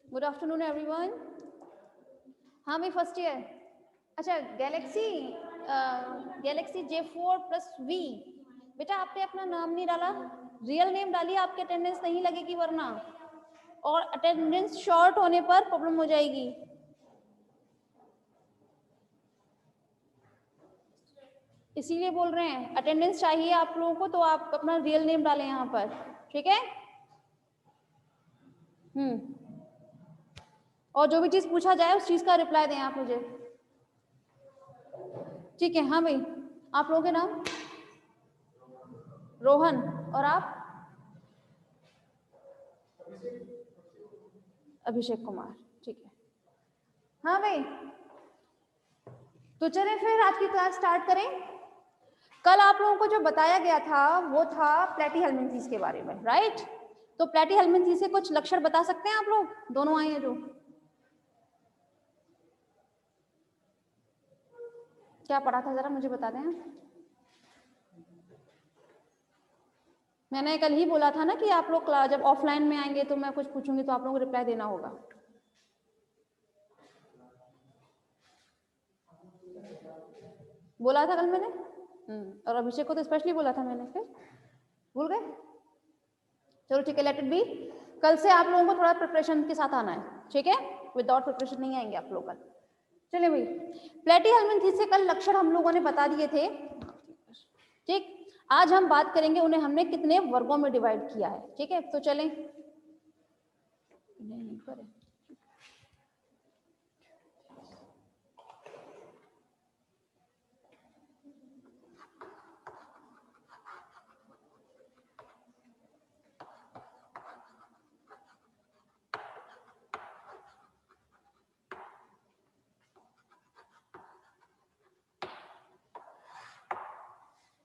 Good afternoon everyone. हाँ भाई first year. अच्छा गैलेक्सी J4+V। बेटा आपने अपना नाम नहीं डाला, रियल नेम डालिए, आपकी अटेंडेंस नहीं लगेगी वरना, और अटेंडेंस शॉर्ट होने पर प्रॉब्लम हो जाएगी। इसीलिए बोल रहे हैं अटेंडेंस चाहिए आप लोगों को, तो आप अपना रियल नेम डालें यहाँ पर, ठीक है। और जो भी चीज पूछा जाए उस चीज का रिप्लाई दें आप मुझे, ठीक है। हाँ भाई, आप लोगों के नाम? रोहन। और आप? अभिषेक कुमार, ठीक है। हाँ भाई, तो चलें फिर आज की क्लास स्टार्ट करें। कल आप लोगों को जो बताया गया था वो था प्लेटीहेल्मिन्थेस के बारे में, राइट। तो प्लेटीहेल्मिन्थेस से कुछ लक्षण बता सकते हैं आप लोग? दोनों आए हैं जो, क्या पढ़ा था जरा मुझे बता दें। मैंने कल ही बोला था ना कि आप लोग जब ऑफलाइन में आएंगे तो मैं कुछ पूछूंगी तो आप लोगों को रिप्लाई देना होगा। बोला था कल मैंने, और अभिषेक को तो स्पेशली बोला था मैंने, फिर भूल गए। चलो ठीक है, लेट इट बी। कल से आप लोगों को थोड़ा प्रिपरेशन के साथ आना है, ठीक है। विदाउट प्रिपरेशन नहीं आएंगे आप लोग कल। चलिए भाई, प्लेटीहेल्मिन्थेस से कल लक्षण हम लोगों ने बता दिए थे, ठीक। आज हम बात करेंगे उन्हें हमने कितने वर्गों में डिवाइड किया है, ठीक है। तो चलें, नहीं करें।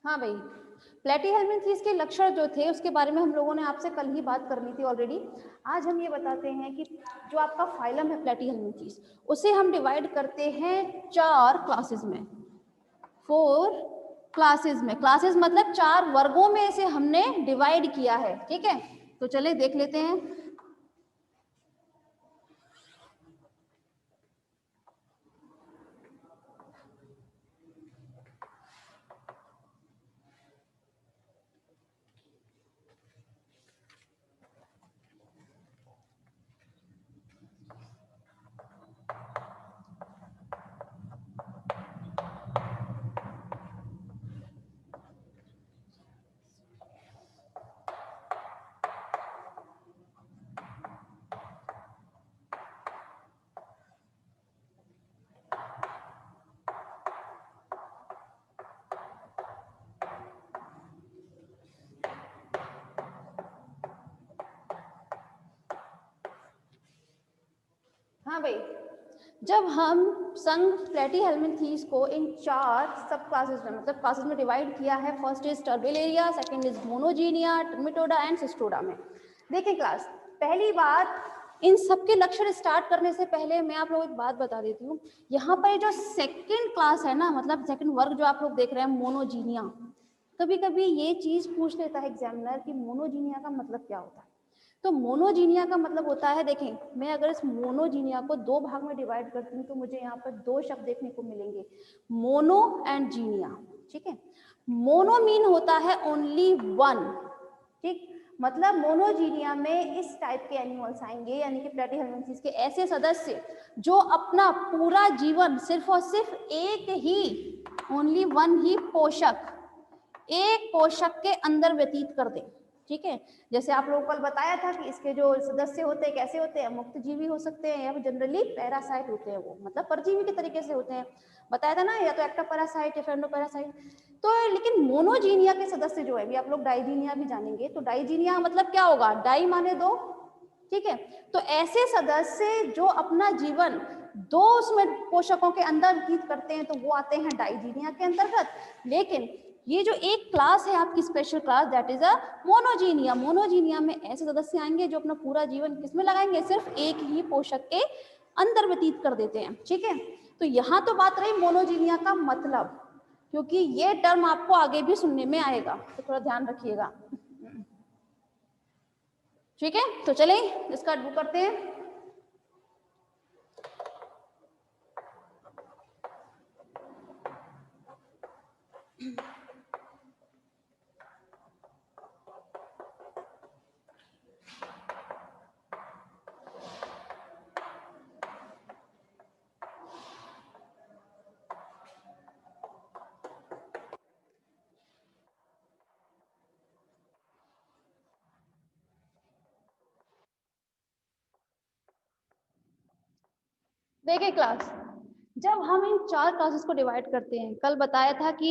हाँ भाई, प्लेटीहेल्मिन्थेस के लक्षण जो थे उसके बारे में हम लोगों ने आपसे कल ही बात करनी थी ऑलरेडी। आज हम ये बताते हैं कि जो आपका फाइलम है प्लेटीहेल्मिन्थेस, उसे हम डिवाइड करते हैं 4 क्लासेस में, 4 क्लासेस में। क्लासेस मतलब 4 वर्गों में इसे हमने डिवाइड किया है, ठीक है। तो चले देख लेते हैं। हाँ भाई, जब हम संघ प्लेटीहेल्मिन्थेस को इन 4 सब क्लासेस में, मतलब क्लासेस में डिवाइड किया है। First is turbellaria, second is monogenea, trematoda and cestoda में। देखिए क्लास, पहली बात, इन सबके लक्षण स्टार्ट करने से पहले मैं आप लोगों को एक बात बता देती हूँ। यहाँ पर जो सेकंड क्लास है ना, मतलब सेकंड वर्ग जो आप लोग देख रहे हैं मोनोजीनिया, कभी कभी ये चीज पूछ लेता है एग्जामिनर कि मोनोजीनिया का मतलब क्या होता है। तो मोनोजीनिया का मतलब होता है, देखें मैं अगर इस मोनोजीनिया को 2 भाग में डिवाइड करती हूँ तो मुझे यहाँ पर 2 शब्द देखने को मिलेंगे, मोनो एंड जीनिया, ठीक है। मोनो मीन होता है ओनली वन, ठीक। मतलब मोनोजीनिया में इस टाइप के एनिमल्स आएंगे, यानी कि प्लेटीहेल्मिन्थेस के ऐसे सदस्य जो अपना पूरा जीवन सिर्फ और सिर्फ एक ही, ओनली वन ही पोषक, एक पोषक के अंदर व्यतीत कर दें, ठीक है। जैसे आप लोगों को कल बताया था कि इसके जो सदस्य होते हैं कैसे होते हैं, मुक्तजीवी हो सकते हैं या फिर जनरली पैरासाइट होते हैं, वो मतलब परजीवी के तरीके से होते हैं, बताया था ना, या तो एक्टो पैरासाइट या फेंडो पैरासाइट। तो लेकिन मोनोजीनिया के सदस्य जो है, भी आप लोग डाइजीनिया भी जानेंगे, तो डाइजीनिया मतलब क्या होगा, डाई माने दो, ठीक है। तो ऐसे सदस्य जो अपना जीवन दो उसमें पोषकों के अंदर व्यतीत करते हैं, तो वो आते हैं डाइजीनिया के अंतर्गत। लेकिन ये जो एक क्लास है आपकी special class, that is a Monogenea. Monogenea में ऐसे सदस्य आएंगे जो अपना पूरा जीवन किसमें लगाएंगे, सिर्फ एक ही पोषक के अंदर व्यतीत कर देते हैं, ठीक है। तो यहाँ तो बात रही मोनोजीनिया का मतलब, क्योंकि ये टर्म आपको आगे भी सुनने में आएगा, तो थोड़ा ध्यान रखिएगा, ठीक है। तो चलिए इसका वो करते हैं। देखिए क्लास, जब हम इन चार क्लासेस को डिवाइड करते हैं, कल बताया था कि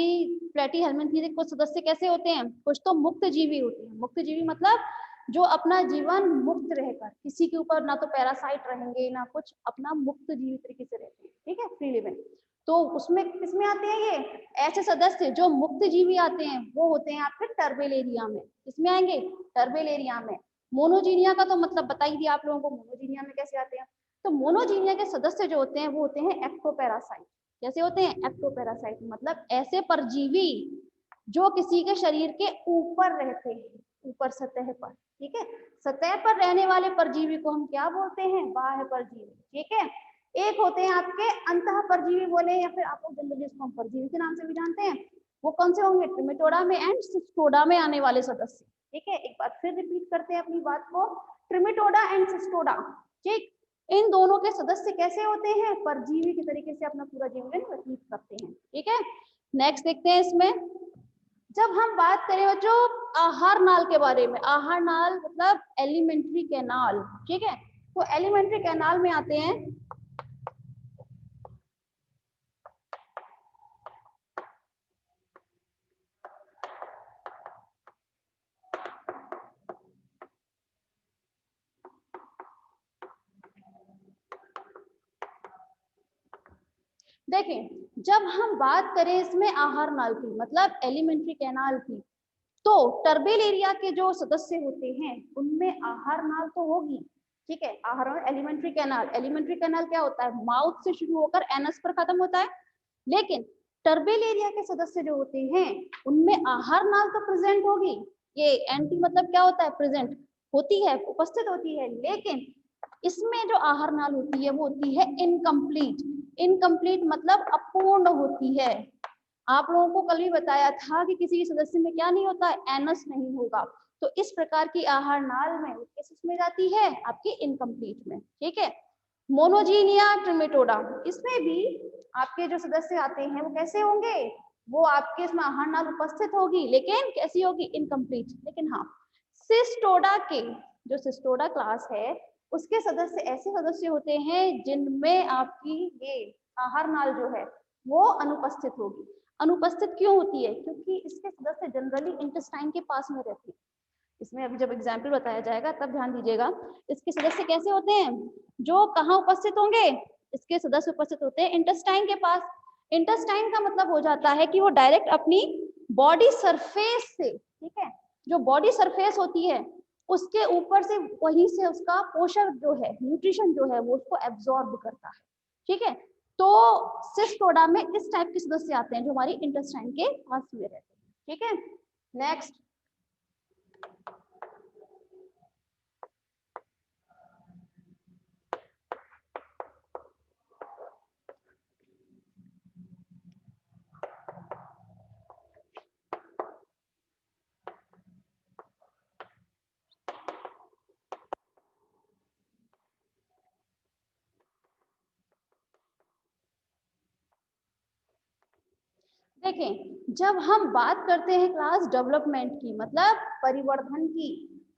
प्लेटीहेल्मिन्थीज के कुछ सदस्य कैसे होते हैं, कुछ तो मुक्त जीवी होते हैं। मुक्त जीवी मतलब जो अपना जीवन मुक्त रहकर, किसी के ऊपर ना तो पैरासाइट रहेंगे ना कुछ, अपना मुक्त जीवी तरीके से रहते हैं, ठीक है, फ्री लिविंग। तो उसमें किसमें आते हैं ये ऐसे सदस्य जो मुक्त जीवी आते हैं, वो होते हैं आपके टर्बेल एरिया में। किसमें आएंगे, टर्बेल एरिया में। मोनोजीनिया का तो मतलब बता ही दिया आप लोगों को, मोनोजीनिया में कैसे आते हैं। तो मोनोजीनिया के सदस्य जो होते हैं वो होते हैं एक्टोपैरासाइट। कैसे होते हैं, एक्टोपैरासाइट मतलब ऐसे परजीवी जो किसी के शरीर के ऊपर रहते हैं, ऊपर सतह पर, ठीक है। सतह पर रहने वाले परजीवी को हम क्या बोलते हैं, बाह्य परजीवी, ठीक है। एक होते हैं आपके अंतः परजीवी बोले, या फिर आप लोग जनरली इसको हम परजीवी के नाम से भी जानते हैं। वो कौन से होंगे, ट्रिमेटोडा में एंड सिस्टोडा में आने वाले सदस्य, ठीक है। एक बार फिर रिपीट करते हैं अपनी बात को, ट्रिमेटोडा एंड सिस्टोडा, ठीक। इन दोनों के सदस्य कैसे होते हैं, परजीवी के तरीके से अपना पूरा जीवन व्यतीत करते हैं, ठीक है। नेक्स्ट देखते हैं इसमें, जब हम बात करें बच्चों आहार नाल के बारे में, आहार नाल मतलब एलिमेंट्री कैनाल, ठीक है। तो एलिमेंट्री कैनाल में आते हैं देखें, जब हम बात करें इसमें आहार नाल की मतलब एलिमेंट्री कैनाल की, तो टर्बेल एरिया के जो सदस्य होते हैं उनमें आहार नाल तो होगी, ठीक है। आहार एलिमेंट्री कैनाल, एलिमेंट्री कैनाल क्या होता है, माउथ से शुरू होकर एनस पर खत्म होता है। लेकिन टर्बेल एरिया के सदस्य जो होते हैं उनमें आहार नाल तो प्रेजेंट होगी, ये एंटी मतलब क्या होता है, प्रेजेंट होती है, उपस्थित होती है। लेकिन इसमें जो आहार नाल होती है वो होती है इनकम्प्लीट। इनकम्प्लीट मतलब अपूर्ण होती है। आप लोगों को कल भी बताया था कि किसी सदस्य में क्या नहीं होता है, एनस नहीं होगा। तो इस प्रकार की आहार नाल में किस में जाती है, आपकी इनकम्प्लीट में, ठीक है। मोनोजीनिया ट्रिमेटोडा, इसमें भी आपके जो सदस्य आते हैं वो कैसे होंगे, वो आपके इसमें आहार नाल उपस्थित होगी लेकिन कैसी होगी, इनकम्प्लीट। लेकिन हाँ, सिस्टोडा के जो सिस्टोडा क्लास है उसके सदस्य ऐसे सदस्य होते हैं जिनमें आपकी ये आहार नाल जो है वो अनुपस्थित होगी। अनुपस्थित क्यों होती है, क्योंकि इसके सदस्य जनरली इंटेस्टाइन के पास में रहते हैं। इसमें अभी जब एग्जाम्पल बताया जाएगा तब ध्यान दीजिएगा। इसके सदस्य कैसे होते हैं, जो कहाँ उपस्थित होंगे, इसके सदस्य उपस्थित होते हैं इंटेस्टाइन के पास। इंटेस्टाइन का मतलब हो जाता है कि वो डायरेक्ट अपनी बॉडी सरफेस से, ठीक है, जो बॉडी सरफेस होती है उसके ऊपर से वहीं से उसका पोषण जो है, न्यूट्रिशन जो है वो उसको एब्जॉर्ब करता है, ठीक है। तो सिस्टोडा में इस टाइप के सदस्य आते हैं जो हमारी इंटेस्टाइन के पास में रहते हैं, ठीक है। नेक्स्ट, देखें जब हम बात करते हैं क्लास डेवलपमेंट की, मतलब परिवर्धन की,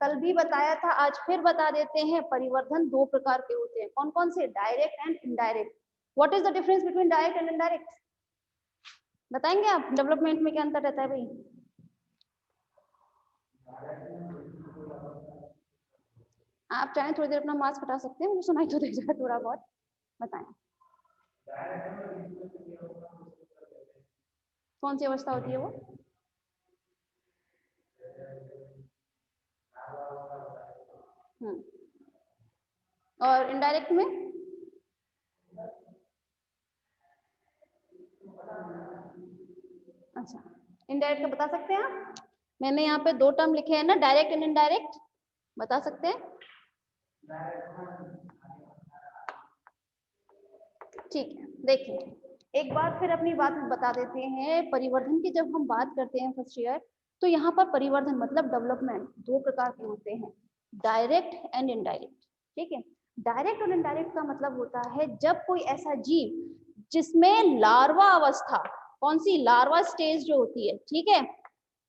कल भी बताया था, आज फिर बता देते हैं, परिवर्धन दो प्रकार के होते हैं। कौन कौन से? Direct and indirect. What is the difference between direct and indirect? बताएंगे आप? डेवलपमेंट में क्या अंतर रहता है भाई? आप चाहें थोड़ी देर अपना मास्क हटा सकते हैं, मुझे सुनाई तो दे जाए थोड़ा बहुत। बताएं कौन सी अवस्था होती है वो? और इनडायरेक्ट में? अच्छा, इनडायरेक्ट का बता सकते हैं आप? मैंने यहाँ पे दो टर्म लिखे हैं ना, डायरेक्ट एंड इनडायरेक्ट, बता सकते हैं? ठीक है, देखिए एक बार फिर अपनी बात बता देते हैं। परिवर्धन की जब हम बात करते हैं फर्स्ट ईयर, तो यहाँ पर परिवर्धन मतलब डेवलपमेंट दो प्रकार के होते हैं, डायरेक्ट एंड इनडायरेक्ट। ठीक है, डायरेक्ट और इनडायरेक्ट का मतलब होता है जब कोई ऐसा जीव जिसमें लार्वा अवस्था, कौन सी? लार्वा स्टेज जो होती है, ठीक है,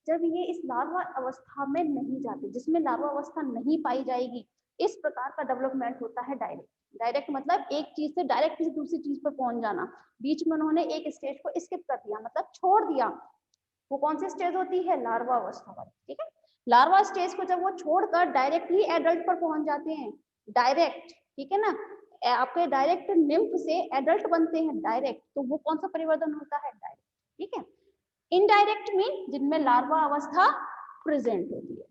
जब ये इस लार्वा अवस्था में नहीं जाते, जिसमें लार्वा अवस्था नहीं पाई जाएगी, इस प्रकार का डेवलपमेंट होता है डायरेक्ट। डायरेक्ट मतलब एक चीज से डायरेक्ट किसी दूसरी चीज पर पहुंच जाना, बीच में उन्होंने एक स्टेज को स्किप कर दिया, मतलब छोड़ दिया। वो कौन सी स्टेज होती है? लार्वा अवस्था वाली। ठीक है, लार्वा स्टेज को जब वो छोड़कर डायरेक्टली एडल्ट पर पहुंच जाते हैं, डायरेक्ट, ठीक है ना, आपके डायरेक्ट निम्फ से एडल्ट बनते हैं डायरेक्ट, तो वो कौन सा परिवर्तन होता है? डायरेक्ट। ठीक है, इनडायरेक्ट मीन जिनमें लार्वा अवस्था प्रेजेंट होती है।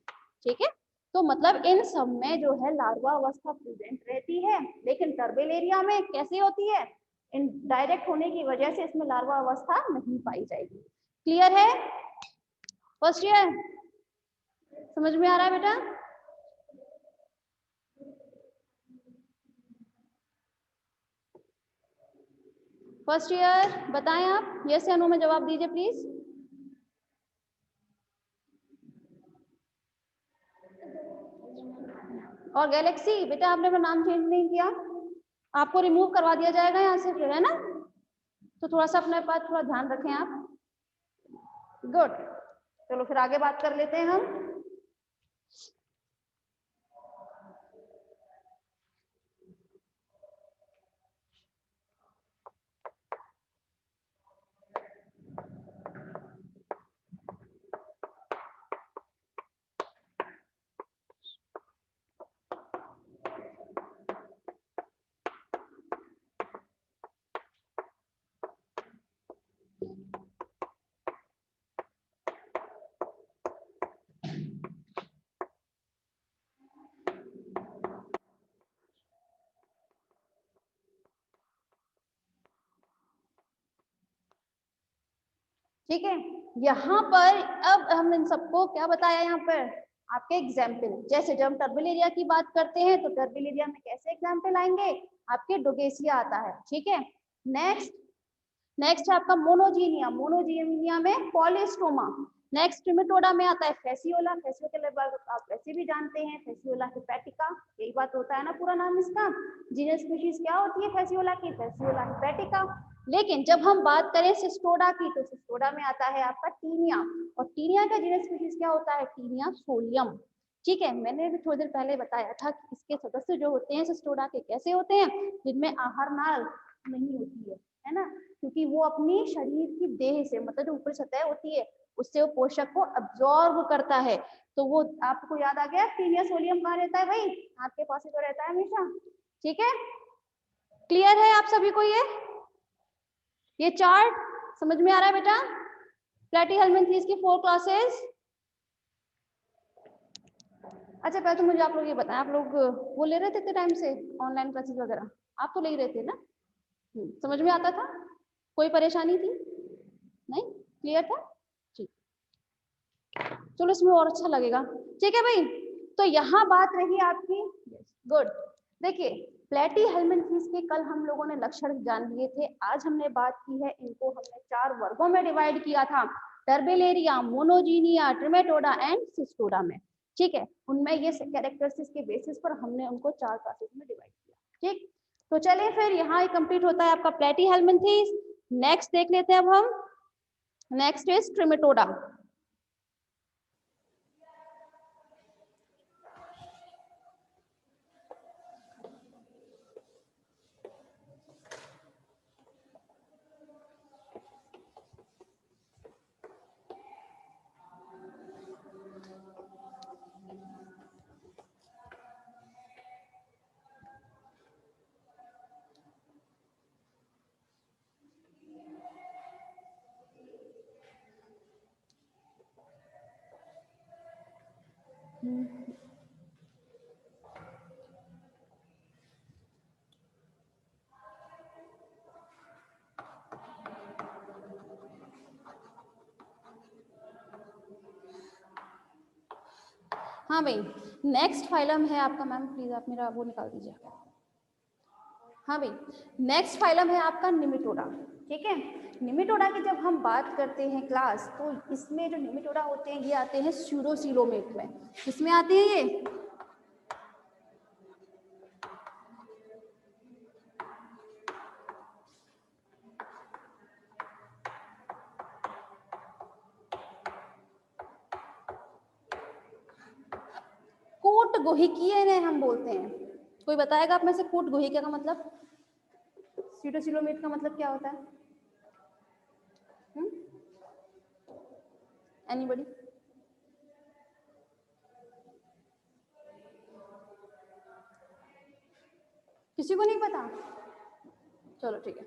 ठीक है, तो मतलब इन सब में जो है लार्वा अवस्था प्रेजेंट रहती है, लेकिन टर्बेलेरिया में कैसे होती है? इनडायरेक्ट होने की वजह से इसमें लार्वा अवस्था नहीं पाई जाएगी। क्लियर है? फर्स्ट ईयर समझ में आ रहा है बेटा? फर्स्ट ईयर बताएं आप, यस या नो में जवाब दीजिए प्लीज। और गैलेक्सी बेटा आपने अपना नाम चेंज नहीं किया, आपको रिमूव करवा दिया जाएगा यहाँ से फिर, है ना? तो थोड़ा सा अपने पास थोड़ा ध्यान रखें आप। गुड, चलो फिर आगे बात कर लेते हैं हम। ठीक है, यहाँ पर अब हम इन सबको क्या बताया यहाँ पर? आपके एग्जाम्पल, जैसे जब हम टर्बेलेरिया की बात करते हैं तो टर्बेलेरिया में कैसे एग्जाम्पल आएंगे? आपके डोगेसिया आता है। ठीक है, नेक्स्ट है आपका मोनोजीनिया, मोनोजीनिया में पॉलीस्टोमा। नेक्स्ट ट्रिमेटोडा में आता है फेसियोला, फेसियोला के बारे में आप वैसे भी जानते हैं, फेसियोला हेपेटिका, यही बात होता है ना पूरा नाम इसका। जीनस स्पीशीज क्या होती है फेसियोला की? Fasciola hepatica. लेकिन जब हम बात करें सिस्टोडा की, तो सिस्टोडा में आता है आपका टीनिया, और टीनिया का जीनस स्पीशीज क्या होता है? Taenia solium. ठीक है, मैंने भी थोड़ी देर पहले बताया था कि इसके सदस्य जो होते हैं सिस्टोडा के कैसे होते हैं, जिनमें आहार नाल नहीं होती है ना, क्योंकि वो अपनी शरीर की देह से, मतलब जो ऊपरी सतह होती है उससे वो पोषक को अब्जॉर्ब करता है। तो वो आपको याद आ गया, टीनिया सोलियम कहाँ रहता है भाई? आपके पास ही तो रहता है हमेशा। ठीक है, क्लियर है आप सभी को? ये चार्ट समझ में आ रहा है बेटा? प्लेटीहेल्मिन्थेस की 4 क्लासेस। अच्छा पहले तो मुझे आप लोग ये बताएं, आप लोग वो ले रहे थे इतने टाइम से ऑनलाइन क्लासेस वगैरह? आप तो ले ही रहे थे ना? समझ में आता था? कोई परेशानी थी? नहीं, क्लियर था? ठीक, चलो इसमें और अच्छा लगेगा। ठीक है भाई, तो यहाँ बात रही आपकी। गुड, देखिए प्लेटीहेल्मिन्थेस के कल हम लोगों ने लक्षण जान लिए थे, आज हमने बात की है, इनको हमने 4 वर्गों में डिवाइड किया था, टर्बेलेरिया, मोनोजीनिया, ट्रिमेटोडा एंड सिस्टोडा में। ठीक है, उनमें ये कैरेक्टरिस्टिक्स के बेसिस पर हमने उनको 4 क्लासेस में डिवाइड किया। ठीक, तो चलिए फिर यहाँ कंप्लीट होता है आपका प्लेटीहेल्मिन्थेस। नेक्स्ट देख लेते हैं अब हम नेक्स्ट इज ट्रिमेटोडा। हाँ भाई, नेक्स्ट फाइलम है आपका, मैम प्लीज आप मेरा वो निकाल दीजिए। हाँ भाई, नेक्स्ट फाइलम है आपका निमेटोडा। ठीक है, निमेटोडा की जब हम बात करते हैं क्लास, तो इसमें जो निमेटोडा होते हैं ये आते हैं स्यूडोसिलोमेट में। किसमें आते हैं ये? कोट गोहिकीय ने हम बोलते हैं। कोई बताएगा आप में से कोट गोहिकीय का मतलब? स्यूडोसिलोमेट का मतलब क्या होता है? एनीबॉडी? किसी को नहीं पता? चलो ठीक है।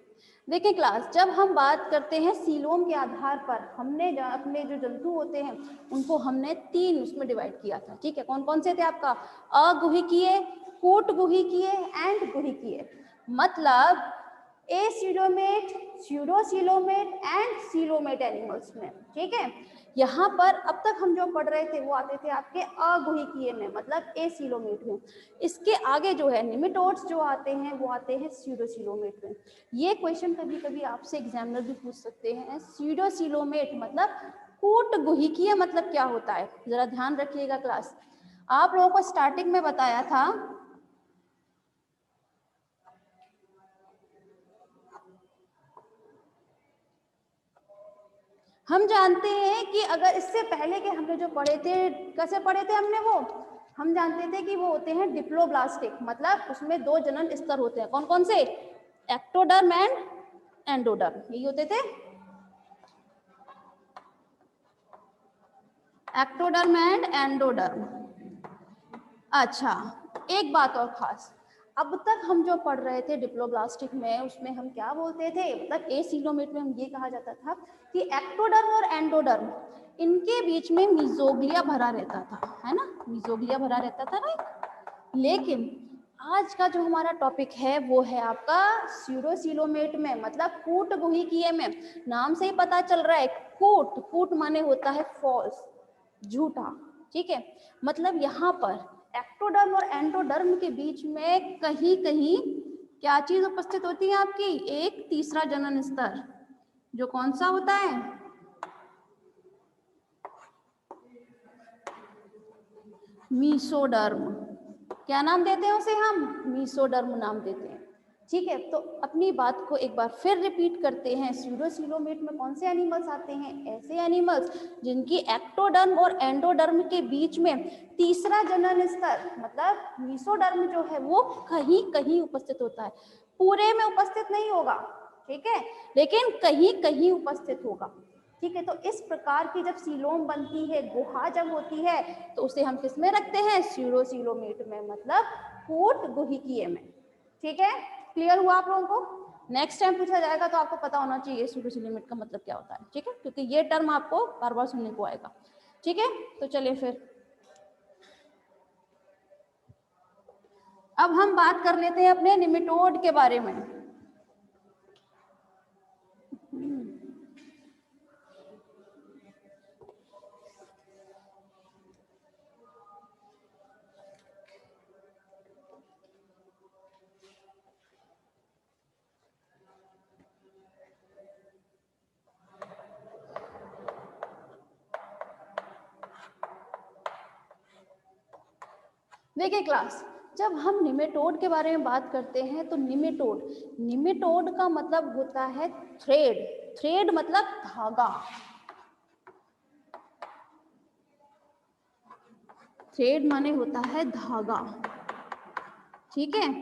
देखिए क्लास, जब हम बात करते हैं सीलोम के आधार पर, हमने अपने जो जंतु होते हैं उनको हमने 3 उसमें डिवाइड किया था। ठीक है, कौन कौन से थे आपका? अगुहिकीय, कोट गुहिकीय एंड गुहिकीय। मतलब एसिडोमेट, स्यूडोसिलोमेट एंड सिलोमेट एनिमल्स में। ठीक है, यहाँ पर अब तक हम जो पढ़ रहे थे वो आते थे आपके अगुहिकीय में, मतलब एसिलोमेट में। इसके आगे जो है निमेटोड्स जो आते हैं वो आते हैं स्यूडोसिलोमेट में। ये क्वेश्चन कभी कभी आपसे एग्जामिनर भी पूछ सकते हैं, स्यूडोसिलोमेट मतलब कूट गुहिकीय मतलब क्या होता है? जरा ध्यान रखिएगा क्लास। आप लोगों को स्टार्टिंग में बताया था, हम जानते हैं कि अगर इससे पहले के हमने जो पढ़े थे, कैसे पढ़े थे हमने वो, हम जानते थे कि वो होते हैं डिप्लोब्लास्टिक, मतलब उसमें 2 जनन स्तर होते हैं। कौन कौन से? एक्टोडर्म एंड एंडोडर्म, यही होते थे, एक्टोडर्म एंड एंडोडर्म। अच्छा, एक बात और खास, अब तक हम जो पढ़ रहे थे डिप्लोब्लास्टिक में, उसमें हम क्या बोलते थे, मतलब एसिलोमेट में हम ये कहा जाता था कि एक्टोडर्म और एंडोडर्म इनके बीच में मीजोग्लिया भरा रहता था, है ना, मीजोग्लिया भरा रहता था ना। लेकिन आज का जो हमारा टॉपिक है वो है आपका स्यूडोसिलोमेट में, मतलब कूट गुहिकीय में। नाम से ही पता चल रहा है, कूट, कूट माने होता है फॉल्स, झूठा। ठीक है, मतलब यहाँ पर एक्टोडर्म और एंडोडर्म के बीच में कहीं कहीं क्या चीज उपस्थित होती है आपकी? एक तीसरा जनन स्तर, जो कौन सा होता है? मीसोडर्म। क्या नाम देते हैं उसे हम? मीसोडर्म नाम देते हैं। ठीक है, तो अपनी बात को एक बार फिर रिपीट करते हैं। स्यूडोसिलोमेट में कौन से एनिमल्स आते हैं? ऐसे एनिमल्स जिनकी एक्टोडर्म और एंडोडर्म के बीच में तीसरा जनन स्तर, मतलब मीसोडर्म जो है वो कहीं कहीं उपस्थित होता है, पूरे में उपस्थित नहीं होगा। ठीक है, लेकिन कहीं कहीं उपस्थित होगा। ठीक है, तो इस प्रकार की जब सीलोम बनती है, गुहा जब होती है, तो उसे हम किस में रखते हैं? स्यूडोसिलोमेट में, मतलब कूट गुहिकीय में। ठीक है, क्लियर हुआ आप लोगों को? नेक्स्ट टाइम पूछा जाएगा तो आपको पता होना चाहिए स्यूडोसिलोमेट का मतलब क्या होता है। ठीक है, क्योंकि ये टर्म आपको बार बार सुनने को आएगा। ठीक है, तो चलिए फिर अब हम बात कर लेते हैं अपने निमेटोड के बारे में। देखिए क्लास, जब हम निमेटोड के बारे में बात करते हैं तो निमेटोड, निमेटोड का मतलब होता है थ्रेड। थ्रेड मतलब धागा। थ्रेड माने होता है धागा, ठीक है।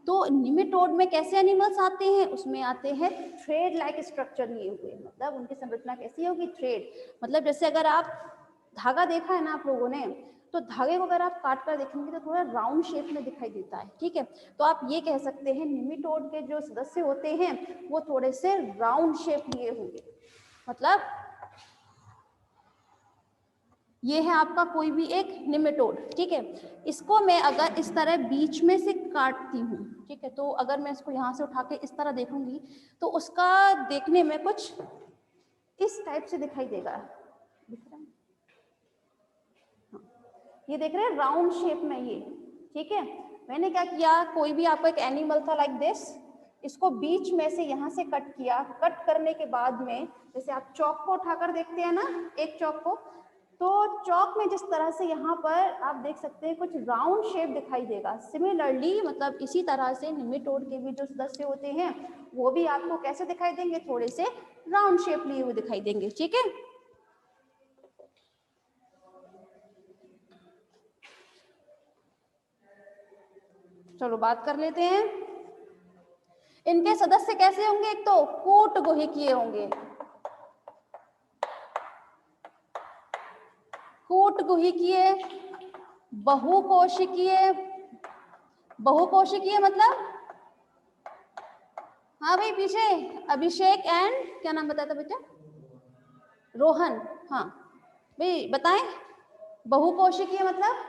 तो निमेटोड में कैसे एनिमल्स आते हैं, उसमें आते हैं थ्रेड लाइक स्ट्रक्चर लिए हुए, मतलब उनकी संरचना कैसी होगी, थ्रेड, मतलब जैसे अगर आप धागा देखा है ना आप लोगों ने, तो धागे को अगर आप काट कर देखेंगे तो थोड़ा राउंड शेप में दिखाई देता है, ठीक है। तो आप ये कह सकते हैं निमेटोड के जो सदस्य होते हैं वो थोड़े से राउंड शेप लिए होंगे, मतलब ये है आपका कोई भी एक निमेटोड, ठीक है। इसको मैं अगर इस तरह बीच में से काटती हूँ, ठीक है, तो अगर मैं इसको यहाँ से उठा के इस तरह देखूंगी तो उसका देखने में कुछ इस टाइप से दिखाई देगा, दिख रहा है? ये देख रहे हैं राउंड शेप में ये, ठीक है। मैंने क्या किया, कोई भी आपका एक एनिमल था लाइक दिस, इसको बीच में से यहाँ से कट किया, कट करने के बाद में जैसे आप चौक को उठाकर देखते हैं ना, एक चौक को, तो चौक में जिस तरह से यहाँ पर आप देख सकते हैं कुछ राउंड शेप दिखाई देगा। सिमिलरली मतलब इसी तरह से निमेटोड के भी जो सदस्य होते हैं वो भी आपको कैसे दिखाई देंगे, थोड़े से राउंड शेप लिए हुए दिखाई देंगे, ठीक है। चलो बात कर लेते हैं, इनके सदस्य कैसे होंगे, एक तो कूट गुहिकीय होंगे, कूट गुहिकीय, बहुकोशिकीय, बहुकोशिकीय मतलब, हाँ भाई पीछे अभिषेक एंड क्या नाम बताया था बेटा, रोहन, हाँ भाई बताएं, बहुकोशिकीय मतलब,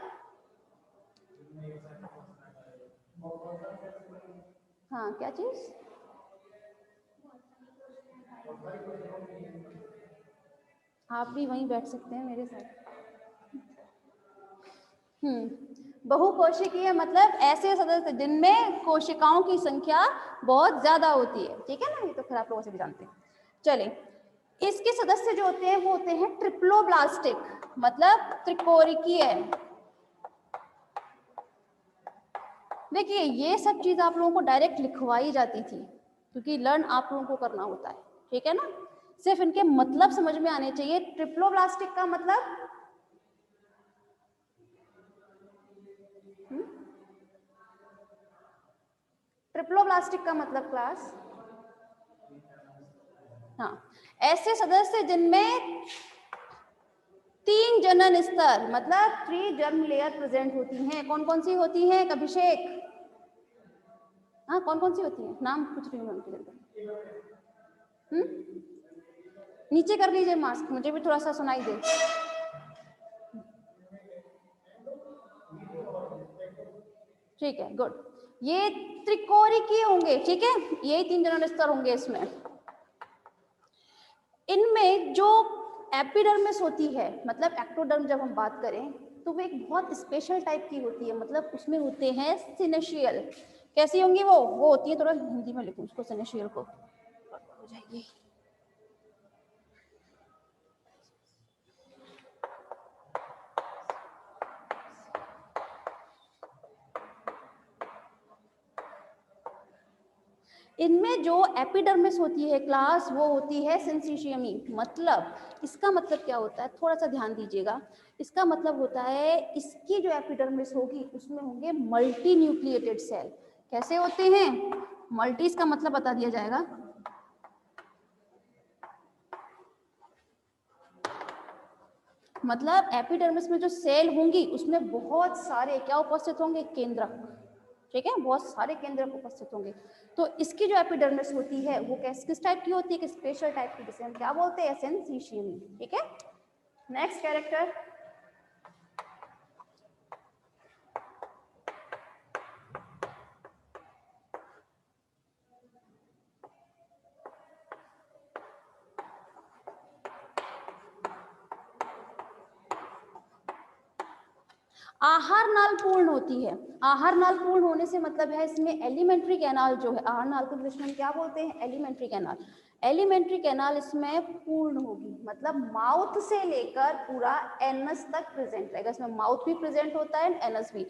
हाँ क्या चीज, आप भी वहीं बैठ सकते हैं मेरे साथ। बहुकोशिकीय मतलब ऐसे सदस्य जिनमें कोशिकाओं की संख्या बहुत ज्यादा होती है, ठीक है ना, ये तो फिर आप लोगों से भी जानते हैं। चलिए, इसके सदस्य जो होते हैं वो होते हैं ट्रिप्लोब्लास्टिक, मतलब त्रिकोरिकीय। देखिए ये सब चीज आप लोगों को डायरेक्ट लिखवाई जाती थी क्योंकि लर्न आप लोगों को करना होता है, ठीक है ना, सिर्फ इनके मतलब समझ में आने चाहिए। ट्रिप्लोब्लास्टिक का मतलब, ट्रिप्लोब्लास्टिक का मतलब क्लास, हाँ ऐसे सदस्य जिनमें 3 जनन स्तर मतलब 3 जर्म लेयर प्रेजेंट होती हैं। कौन कौन सी होती हैं अभिषेक, हाँ कौन कौन सी होती हैं, नाम पूछ रही हूँ उनके जल्दी, नीचे कर लीजिए मास्क, मुझे भी थोड़ा सा सुनाई दे। ठीक है गुड, ये त्रिकोरिकीय होंगे, ठीक है, यही 3 जनन स्तर होंगे इसमें। इनमें जो एपिडर्मिस होती है, मतलब एक्टोडर्म जब हम बात करें तो वो एक बहुत स्पेशल टाइप की होती है, मतलब उसमें होते हैं सिनेशियल। कैसी होंगी वो होती है, थोड़ा हिंदी में लिखूं उसको, सिनेशियल को हो जाएगी। इनमें जो एपिडर्मिस होती है क्लास वो होती है सिंसिशियमी, मतलब इसका मतलब क्या होता है, थोड़ा सा ध्यान दीजिएगा। इसका मतलब होता है इसकी जो एपिडर्मिस होगी उसमें होंगे मल्टी न्यूक्लिएटेड सेल। कैसे होते हैं मल्टी, इसका मतलब बता दिया जाएगा, मतलब एपिडर्मिस में जो सेल होंगी उसमें बहुत सारे क्या उपस्थित होंगे, केंद्रक, ठीक है, बहुत सारे केंद्रक उपस्थित होंगे। तो इसकी जो एपिडर्मिस होती है वो किस टाइप की होती है, एक स्पेशल टाइप की, जिसे हम क्या बोलते हैं, सिंसिशियमी, ठीक है। नेक्स्ट कैरेक्टर, आहार नाल पूर्ण होती है। आहार नाल पूर्ण होने से मतलब है इसमें एलिमेंट्री कैनाल जो है, आहार नाल को इंग्लिश में क्या बोलते हैं, एलिमेंट्री कैनाल। एलिमेंट्री कैनाल इसमें पूर्ण होगी, मतलब माउथ से लेकर पूरा एनस तक प्रेजेंट रहेगा। इसमें माउथ भी प्रेजेंट होता है, एनस भी।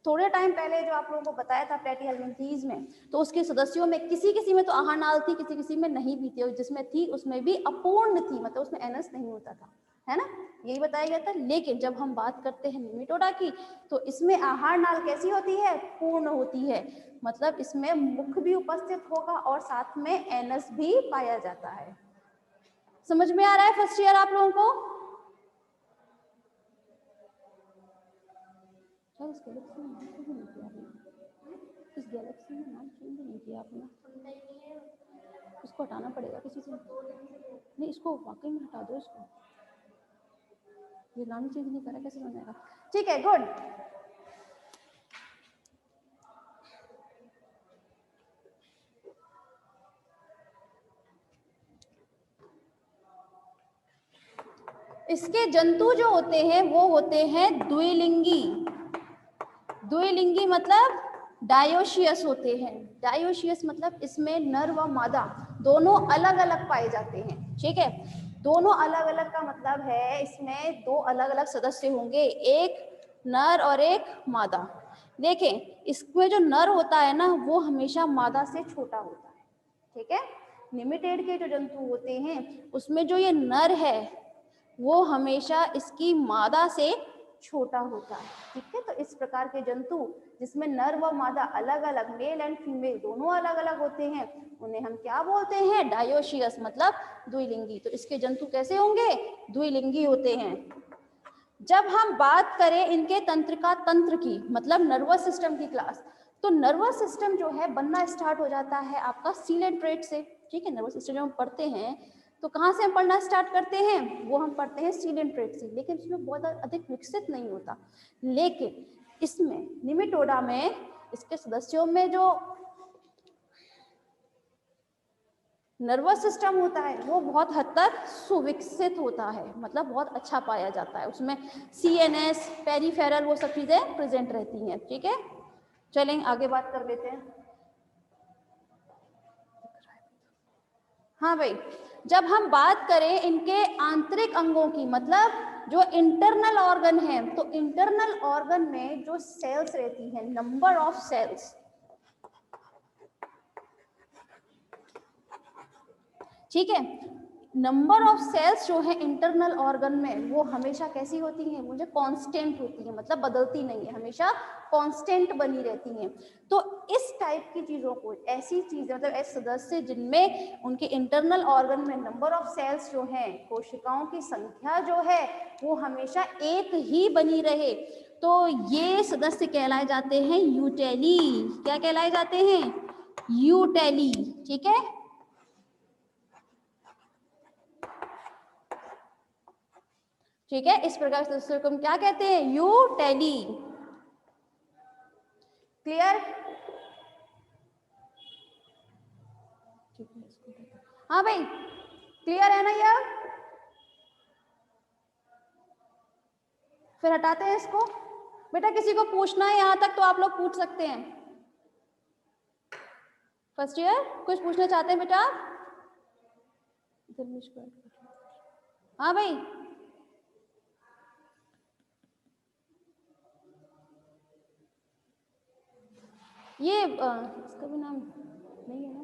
थोड़े टाइम पहले जो आप लोगों को बताया था प्लेटीहेल्मिन्थीज में, तो उसके सदस्यों में किसी किसी में तो आहार नाल थी, किसी किसी में नहीं भी थी, और जिसमें थी उसमें भी अपूर्ण थी, मतलब उसमें एनस नहीं होता था, है ना, यही बताया गया था। लेकिन जब हम बात करते हैं निमेटोडा की, तो इसमें आहार नाल कैसी होती है, पूर्ण होती है, मतलब इसमें मुख भी उपस्थित होगा और साथ में एनस भी पाया जाता है। समझ में आ रहा है फर्स्ट ईयर आप लोगों को? इस गैलेक्सी में नाम क्यों नहीं किया आपने? इस गैलेक्सी में नाम क्यों नहीं किया आपने? इसको हटाना पड़ेगा किसी से, नहीं इसको वाकई में हटा दो इसको, ये नाम चेंज नहीं करा कैसे बनेगा? ठीक है, गुड। इसके जंतु जो होते हैं वो होते हैं द्विलिंगी। द्विलिंगी मतलब डायोशियस होते हैं। डायोशियस मतलब इसमें नर व मादा दोनों अलग अलग पाए जाते हैं। ठीक है, दोनों अलग अलग का मतलब है इसमें दो अलग अलग सदस्य होंगे, एक नर और एक मादा। देखें, इसमें जो नर होता है ना वो हमेशा मादा से छोटा होता है। ठीक है, निमेटेड के जो जंतु होते हैं उसमें जो ये नर है वो हमेशा इसकी मादा से छोटा होता है। ठीक है, तो इस प्रकार के जंतु जिसमें नर व मादा अलग अलग, मेल एंड फीमेल दोनों अलग अलग होते हैं, उन्हें हम क्या बोलते हैं? डायोशियस मतलब द्विलिंगी। तो इसके जंतु कैसे होंगे? द्विलिंगी होते हैं। जब हम बात करें इनके तंत्रिका तंत्र की, मतलब नर्वस सिस्टम की क्लास, तो नर्वस सिस्टम जो है बनना स्टार्ट हो जाता है आपका सीलेंट्रेट से। ठीक है, नर्वस सिस्टम जब हम पढ़ते हैं तो कहाँ से हम पढ़ना स्टार्ट करते हैं? वो हम पढ़ते हैं सीलेंट्रेट से, लेकिन इसमें बहुत अधिक विकसित नहीं होता। लेकिन इसमें निमेटोडा में इसके सदस्यों में जो नर्वस सिस्टम होता है वो बहुत हद तक सुविकसित होता है, मतलब बहुत अच्छा पाया जाता है। उसमें सीएनएस, पेरिफेरल, वो सब चीजें प्रेजेंट रहती हैं। ठीक है, चलें आगे बात कर लेते हैं। हाँ भाई, जब हम बात करें इनके आंतरिक अंगों की, मतलब जो इंटरनल ऑर्गन है, तो इंटरनल ऑर्गन में जो सेल्स रहती हैं, नंबर ऑफ सेल्स, ठीक है, नंबर ऑफ सेल्स जो है इंटरनल ऑर्गन में वो हमेशा कैसी होती हैं? मुझे कांस्टेंट होती है, मतलब बदलती नहीं है, हमेशा कांस्टेंट बनी रहती हैं। तो इस टाइप की चीजों को, ऐसी चीजें, मतलब ऐसे सदस्य जिनमें उनके इंटरनल ऑर्गन में नंबर ऑफ सेल्स जो है, कोशिकाओं की संख्या जो है वो हमेशा एक ही बनी रहे, तो ये सदस्य कहलाए जाते हैं यूटेली। क्या कहलाए जाते हैं? यूटेली। ठीक है, ठीक है, इस प्रकार से सदस्य को हम क्या कहते हैं? यूटेली। क्लियर? हाँ भाई, क्लियर है ना ये? फिर हटाते हैं इसको। बेटा किसी को पूछना है यहाँ तक तो आप लोग पूछ सकते हैं। फर्स्ट ईयर कुछ पूछना चाहते हैं बेटा? हाँ भाई, ये इसका भी नाम नहीं है ना,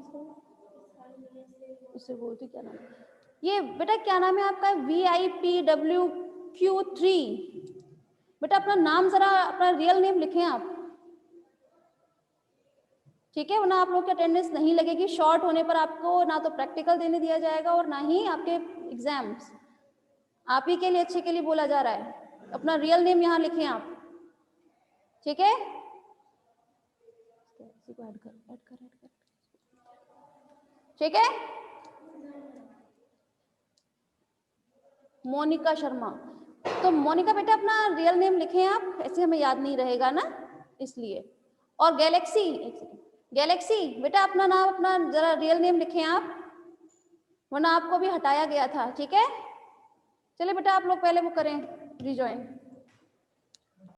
उससे बोलती क्या नाम? ये बेटा क्या नाम है आपका? VIPWQ3। बेटा अपना नाम जरा, अपना रियल नेम लिखें आप। ठीक है, वरना आप लोग की अटेंडेंस नहीं लगेगी। शॉर्ट होने पर आपको ना तो प्रैक्टिकल देने दिया जाएगा और ना ही आपके एग्जाम्स। आप ही के लिए, अच्छे के लिए बोला जा रहा है। अपना रियल नेम यहाँ लिखें आप। ठीक है, ठीक है, मोनिका शर्मा। तो मोनिका बेटा अपना रियल नेम लिखें आप, ऐसे हमें याद नहीं रहेगा ना, इसलिए। और गैलेक्सी, एक सेकेंड, गैलेक्सी बेटा अपना नाम, अपना जरा रियल नेम लिखें आप, वरना आपको भी हटाया गया था। ठीक है, चलिए बेटा आप लोग पहले वो करें, रिजॉइन।